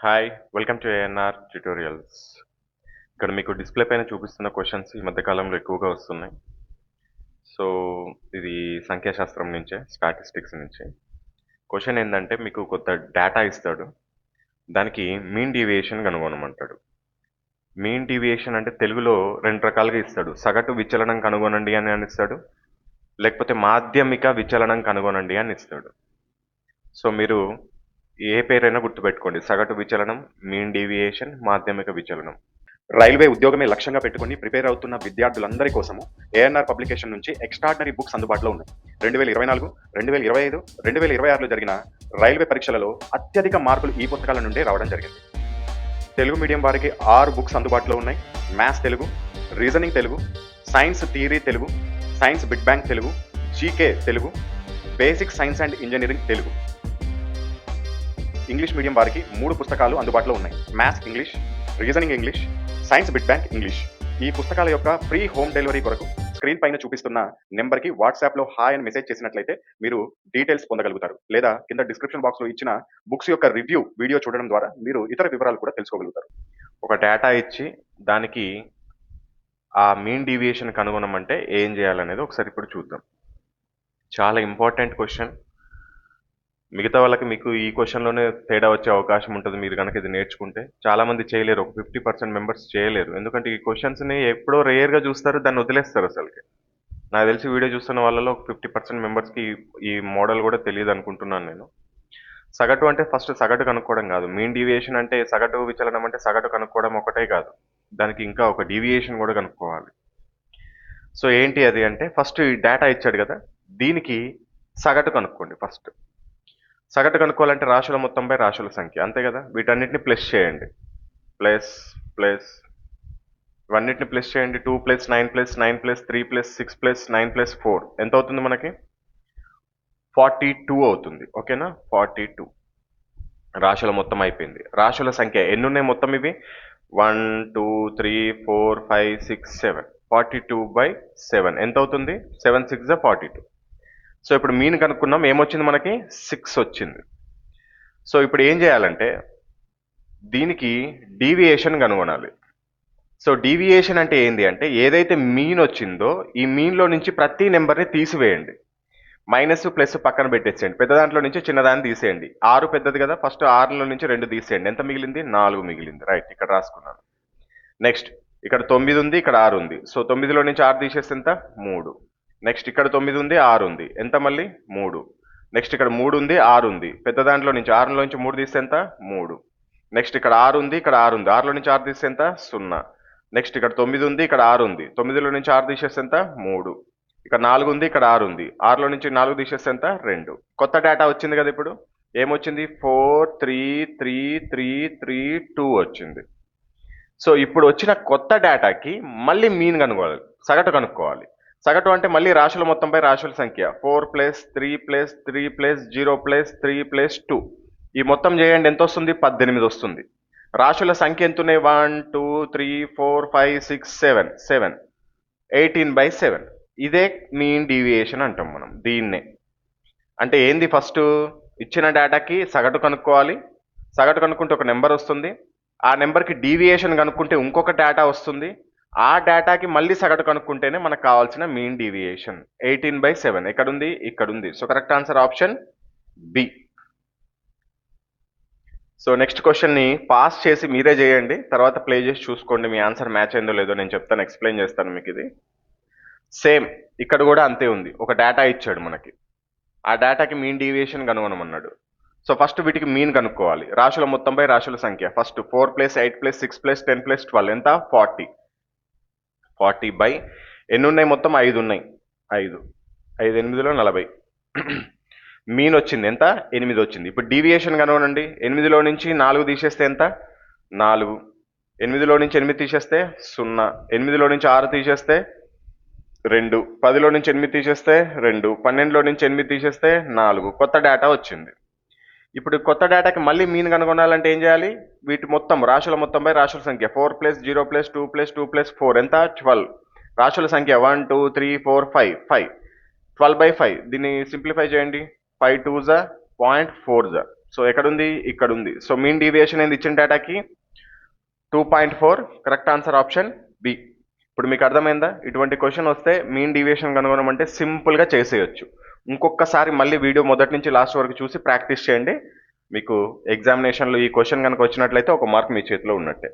Hi welcome to ANR tutorials. ఇక్కడ మీకు display పైన చూపిస్తున్న క్వశ్చన్స్ ఈ మధ్య కాలంలో ఎక్కువగా వస్తున్నాయి. సో ఇది సంఖ్యాశాస్త్రం నుంచే, స్టాటిస్టిక్స్ నుంచి. క్వశ్చన్ ఏంటంటే మీకు కొంత డేటా ఇస్తాడు, దానికి మీన్ డీవియేషన్ కనుగొనమంటాడు. మీన్ డీవియేషన్ అంటే తెలుగులో రెండు రకాలుగా ఇస్తాడు. సగటు విచలనం కనుగొనండి అని ఇస్తాడు, లేకపోతే మాధ్యమిక విచలనం కనుగొనండి అని ఇస్తాడు. సో మీరు ఏ పేరైనా గుర్తుపెట్టుకోండి: సగటు విచలనం, మీన్ డీవియేషన్, మాధ్యమిక విచలనం. రైల్వే ఉద్యోగమే లక్ష్యంగా పెట్టుకుని ప్రిపేర్ అవుతున్న విద్యార్థులందరి కోసము ఏఎన్ఆర్ పబ్లికేషన్ నుంచి ఎక్స్ట్రాడినరీ బుక్స్ అందుబాటులో ఉన్నాయి. 2024, 2025, 2026లో జరిగిన రైల్వే పరీక్షలలో అత్యధిక మార్కులు ఈ పుస్తకాల నుండే రావడం జరిగింది. తెలుగు మీడియం వారికి 6 బుక్స్ అందుబాటులో ఉన్నాయి. Maths Telugu, reasoning Telugu, science theory Telugu, science bit bank Telugu, GK Telugu, basic science and engineering Telugu. English medium వారికి 3 పుస్తకాలు అందుబాటులో ఉన్నాయి. Maths English, reasoning English, science bit bank English. ఈ పుస్తకాల యొక్క ఫ్రీ హోమ్ డెలివరీ కొరకు స్క్రీన్ పైన చూపిస్తున్న నెంబర్కి వాట్సాప్లో హాయ్ అని మెసేజ్ చేసినట్లయితే మీరు డీటెయిల్స్ పొందగలుగుతారు. లేదా కింద డిస్క్రిప్షన్ బాక్స్లో ఇచ్చిన బుక్స్ యొక్క రివ్యూ వీడియో చూడడం ద్వారా మీరు ఇతర వివరాలు కూడా తెలుసుకోగలుగుతారు. ఒక డేటా ఇచ్చి దానికి ఆ మీన్ డీవియేషన్ కనుగొనమంటే ఏం చేయాలనేది ఒకసారి ఇప్పుడు చూద్దాం. చాలా ఇంపార్టెంట్ క్వశ్చన్. మిగతా వాళ్ళకి మీకు ఈ క్వశ్చన్లోనే తేడా వచ్చే అవకాశం ఉంటుంది. మీరు కనుక ఇది నేర్చుకుంటే చాలామంది చేయలేరు. ఒక 50% మెంబర్స్ చేయలేరు. ఎందుకంటే ఈ క్వశ్చన్స్ని ఎప్పుడో రేర్గా చూస్తారు, దాన్ని వదిలేస్తారు. అసలుకి నాకు తెలిసి వీడియో చూస్తున్న వాళ్ళలో ఒక 50% మెంబర్స్కి ఈ మోడల్ కూడా తెలియదు అనుకుంటున్నాను నేను. సగటు అంటే ఫస్ట్ సగటు కనుక్కోవడం కాదు. మీన్ డీవియేషన్ అంటే సగటు విచలనం అంటే సగటు కనుక్కోవడం ఒకటే కాదు, దానికి ఇంకా ఒక డీవియేషన్ కూడా కనుక్కోవాలి. సో ఏంటి అది అంటే ఫస్ట్ ఈ డేటా ఇచ్చాడు కదా, దీనికి సగటు కనుక్కోండి. ఫస్ట్ సగటు కనుక్కోవాలంటే రాశుల మొత్తంపై రాశుల సంఖ్య, అంతే కదా. వీటన్నిటిని ప్లస్ చేయండి. ప్లస్ ప్లస్ ఇవన్నిటిని ప్లస్ చేయండి. 2 + 9 + 9 + 3 + 6 + 9 + 4 ఎంత అవుతుంది మనకి? 42 అవుతుంది. ఓకేనా? 42 రాశుల మొత్తం అయిపోయింది. రాశుల సంఖ్య ఎన్ని ఉన్నాయి మొత్తం? ఇవి 1 2 3 4 5 6 7. 42/7 ఎంత అవుతుంది? 7 6 42. సో ఇప్పుడు మీన్ కనుక్కున్నాం, ఏమొచ్చింది మనకి? 6 వచ్చింది. సో ఇప్పుడు ఏం చేయాలంటే దీనికి డీవియేషన్ కనుగొనాలి. సో డీవియేషన్ అంటే ఏంటి అంటే ఏదైతే మీన్ వచ్చిందో ఈ మీన్లో నుంచి ప్రతి నెంబర్ని తీసివేయండి. మైనస్ ప్లస్ పక్కన పెట్టేసేయండి. పెద్ద దాంట్లో నుంచి చిన్నదాన్ని తీసేయండి. 6 పెద్దది కదా, ఫస్ట్ 6లో నుంచి 2 తీసేయండి. ఎంత మిగిలింది? 4 మిగిలింది. రైట్, ఇక్కడ రాసుకున్నాను. నెక్స్ట్ ఇక్కడ 9 ఉంది, ఇక్కడ 6 ఉంది. సో 9లో నుంచి 6 తీసేస్తే ఎంత? 3. నెక్స్ట్ ఇక్కడ 9 ఉంది, 6 ఉంది. ఎంత మళ్ళీ? 3. నెక్స్ట్ ఇక్కడ 3 ఉంది, 6 ఉంది. పెద్ద దాంట్లో నుంచి 6లో నుంచి 3 తీస్తే ఎంత? 3. నెక్స్ట్ ఇక్కడ 6 ఉంది, ఇక్కడ 6 ఉంది. 6లో నుంచి 6 తీస్తే ఎంత? 0. నెక్స్ట్ ఇక్కడ 9 ఉంది, ఇక్కడ 6 ఉంది. 9లో నుంచి 6 తీసేస్తే ఎంత? 3. ఇక్కడ 4 ఉంది, ఇక్కడ 6 ఉంది. 6లో నుంచి 4 తీసేస్తే ఎంత? 2. కొత్త డేటా వచ్చింది కదా. ఇప్పుడు ఏమొచ్చింది? 4 3 3 3 3 2 వచ్చింది. సో ఇప్పుడు వచ్చిన కొత్త డేటాకి మళ్ళీ మీన్ కనుక్కోవాలి, సగటు కనుక్కోవాలి. సగటు అంటే మళ్ళీ రాశుల మొత్తంపై రాశుల సంఖ్య 4 + 3 + 3 + 0 + 3 + 2. ఈ మొత్తం చేయండి, ఎంత వస్తుంది? 18 వస్తుంది. రాశుల సంఖ్య ఎంత ఉన్నాయి? 1 2 3 4 5 6 7 7. 18/7. ఇదే మీన్ డీవియేషన్ అంటాం మనం దీన్నే. అంటే ఏంది? ఫస్ట్ ఇచ్చిన డేటాకి సగటు కనుక్కోవాలి. సగటు కనుక్కుంటే ఒక నెంబర్ వస్తుంది. ఆ నెంబర్కి డీవియేషన్ కనుక్కుంటే ఇంకొక డేటా వస్తుంది. ఆ డేటాకి మళ్ళీ సగటు కనుక్కుంటేనే మనకు కావాల్సిన మీన్ డీవియేషన్. 18/7 ఎక్కడుంది? ఇక్కడుంది. So correct answer option B. So next క్వశ్చన్ని పాస్ చేసి మీరే చేయండి, తర్వాత ప్లే చేసి చూసుకోండి మీ ఆన్సర్ మ్యాచ్ అయిందో లేదో. నేను చెప్తాను, ఎక్స్ప్లెయిన్ చేస్తాను మీకు. ఇది సేమ్ ఇక్కడ కూడా అంతే ఉంది. ఒక డేటా ఇచ్చాడు మనకి, ఆ డేటాకి మీన్ డీవియేషన్ కనుగొనమన్నాడు. సో ఫస్ట్ వీటికి మీన్ కనుక్కోవాలి. రాశుల మొత్తంపై రాశుల సంఖ్య ఫస్ట్ 4 + 8 + 6 + 10 + 12 ఎంత? 40. 40 ఎన్ని ఉన్నాయి మొత్తం? 5 ఉన్నాయి. 5 5 8లో 40. మీన్ వచ్చింది ఎంత? 8 వచ్చింది. ఇప్పుడు డీవియేషన్ కనుగొనండి. 8లో నుంచి 4 తీసేస్తే ఎంత? 4. 8లో నుంచి 8 తీసేస్తే 0. 8లో నుంచి 6 తీసేస్తే 2. 10లో నుంచి 8 తీసేస్తే 2. 12లో నుంచి 8 తీసేస్తే 4. కొత్త డేటా వచ్చింది. ఇప్పుడు కొత్త డేటాకి మళ్ళీ మీన్ కనుగొనాలంటే ఏం చేయాలి? వీటి మొత్తం రాశుల మొత్తంపై రాశుల సంఖ్య 4 + 0 + 2 + 2 + 4 ఎంత? 12. రాశుల సంఖ్య 1 2 3 4 5 5. 12/5 దీన్ని సింప్లిఫై చేయండి. 5 2 0.4. సో ఎక్కడుంది, ఇక్కడ ఉంది. సో మీన్ డీవియేషన్ ఏంది ఇచ్చిన డేటాకి 2.4. Correct answer option B. ఇప్పుడు మీకు అర్థమైందా? ఇటువంటి క్వశ్చన్ వస్తే మీన్ డీవియేషన్ కనుగొనమంటే సింపుల్గా చేసేయచ్చు. ఇంకొకసారి మళ్ళీ వీడియో మొదటి నుంచి లాస్ట్ వరకు చూసి ప్రాక్టీస్ చేయండి. మీకు ఎగ్జామినేషన్లో ఈ క్వశ్చన్ కనుక వచ్చినట్లయితే ఒక మార్క్ మీ చేతిలో ఉన్నట్టే.